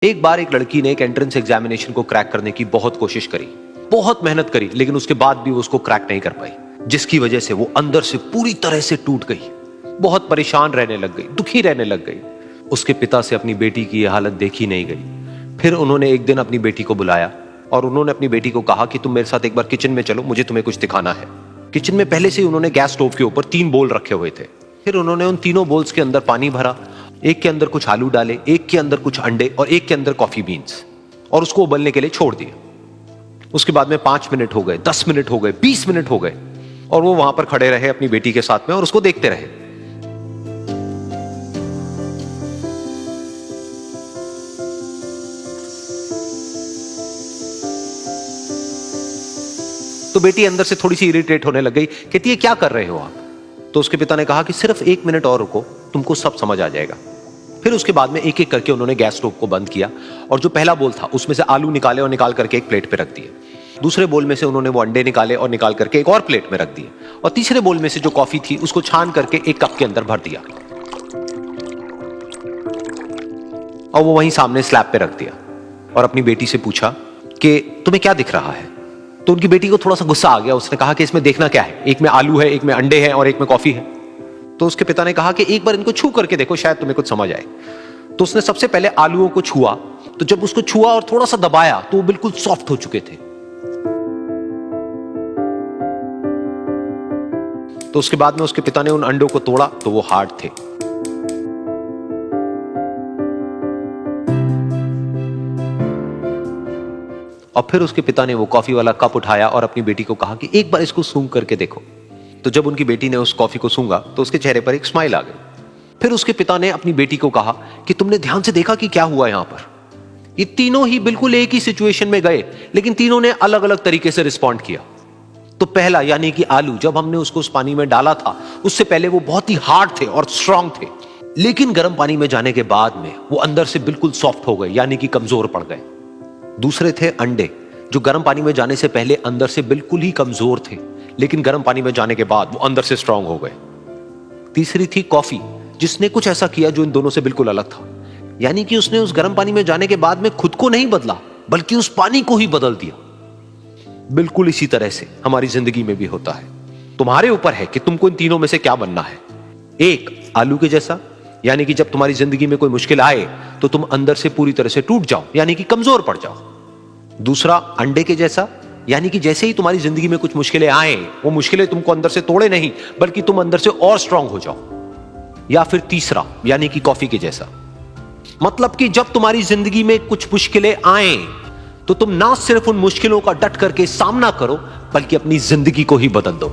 एक बार एक लड़की ने एक एंट्रेंस एग्जामिनेशन को क्रैक करने की बहुत कोशिश करी, बहुत मेहनत करी, लेकिन उसके बाद भी वो उसको क्रैक नहीं कर पाई, जिसकी वजह से वो अंदर से पूरी तरह से टूट गई, बहुत परेशान रहने लग गई, दुखी रहने लग गई। उसके पिता से अपनी बेटी की यह हालत देखी नहीं गई। फिर उन्होंने एक दिन अपनी बेटी को बुलाया और उन्होंने अपनी बेटी को कहा कि तुम मेरे साथ एक बार किचन में चलो, मुझे तुम्हें कुछ दिखाना है। किचन में पहले से ही उन्होंने गैस स्टोव के ऊपर 3 बोल रखे हुए थे। फिर उन्होंने उन तीनों बोल्स के अंदर पानी भरा, एक के अंदर कुछ आलू डाले, एक के अंदर कुछ अंडे और एक के अंदर कॉफी बीन्स, और उसको उबलने के लिए छोड़ दिया। उसके बाद में 5 मिनट हो गए, 10 मिनट हो गए, 20 मिनट हो गए, और वो वहां पर खड़े रहे अपनी बेटी के साथ में और उसको देखते रहे। तो बेटी अंदर से थोड़ी सी इरिटेट होने लग गई, कहती है क्या कर रहे हो आप? तो उसके पिता ने कहा कि सिर्फ 1 मिनट और रुको, तुमको सब समझ आ जाएगा। फिर उसके बाद में एक एक करके उन्होंने गैस स्टोव को बंद किया और जो पहला बोल था उसमें से आलू निकाले और निकाल करके एक प्लेट पे रख दिए। दूसरे बोल में से उन्होंने वो अंडे निकाले और निकाल करके एक और प्लेट में रख दिए, और तीसरे बोल में से जो कॉफी थी उसको छान करके एक कप के अंदर भर दिया और वो वहीं सामने स्लैब पे रख दिया और अपनी बेटी से पूछा कि तुम्हें क्या दिख रहा है? तो उनकी बेटी को थोड़ा सा गुस्सा आ गया। उसने कहा कि इसमें देखना क्या है, एक में आलू है, एक में अंडे हैं और एक में कॉफी है। तो उसके पिता ने कहा कि एक बार इनको छू करके देखो, शायद तुम्हें कुछ समझ आए। तो उसने सबसे पहले आलूओं को छुआ, तो जब उसको छुआ और थोड़ा सा दबाया तो वो बिल्कुल सॉफ्ट हो चुके थे। तो उसके बाद में उसके पिता ने उन अंडों को तोड़ा तो वो हार्ड थे। और फिर उसके पिता ने वो कॉफी वाला कप उठाया और अपनी बेटी को कहा कि एक बार इसको सूंघ करके देखो। तो जब उनकी बेटी ने उस कॉफी को सूंघा तो उसके चेहरे पर एक स्माइल आ गई। फिर उसके पिता ने अपनी बेटी को कहा कि तुमने ध्यान से देखा कि क्या हुआ यहां पर? ये तीनों ही बिल्कुल एक ही सिचुएशन में गए, लेकिन तीनों ने अलग अलग तरीके से रिस्पॉन्ड किया। तो पहला यानी कि आलू, जब हमने उसको उस पानी में डाला था उससे पहले वो बहुत ही हार्ड थे और स्ट्रांग थे, लेकिन गर्म पानी में जाने के बाद में वो अंदर से बिल्कुल सॉफ्ट हो गए, यानी कि कमजोर पड़ गए। दूसरे थे अंडे, जो गर्म पानी में जाने से पहले अंदर से बिल्कुल ही कमजोर थे, लेकिन गर्म पानी में जाने के बाद वो अंदर से स्ट्रांग हो गए। तीसरी थी कॉफी, जिसने कुछ ऐसा किया जो इन दोनों से बिल्कुल अलग था, यानी कि उसने उस गर्म पानी में जाने के बाद में खुद को नहीं बदला, बल्कि उस पानी को ही बदल दिया। बिल्कुल इसी तरह से हमारी जिंदगी में भी होता है। तुम्हारे ऊपर है कि तुमको इन तीनों में से क्या बनना है। एक, आलू के जैसा, यानी कि जब तुम्हारी जिंदगी में कोई मुश्किल आए तो तुम अंदर से पूरी तरह से टूट जाओ, यानी कि कमजोर पड़ जाओ। दूसरा, अंडे के जैसा, यानी कि जैसे ही तुम्हारी जिंदगी में कुछ मुश्किलें आए, वो मुश्किलें तुमको अंदर से तोड़े नहीं, बल्कि तुम अंदर से और स्ट्रांग हो जाओ। या फिर तीसरा, यानी कि कॉफी के जैसा, मतलब कि जब तुम्हारी जिंदगी में कुछ मुश्किलें आए तो तुम ना सिर्फ उन मुश्किलों का डट करके सामना करो, बल्कि अपनी जिंदगी को ही बदल दो।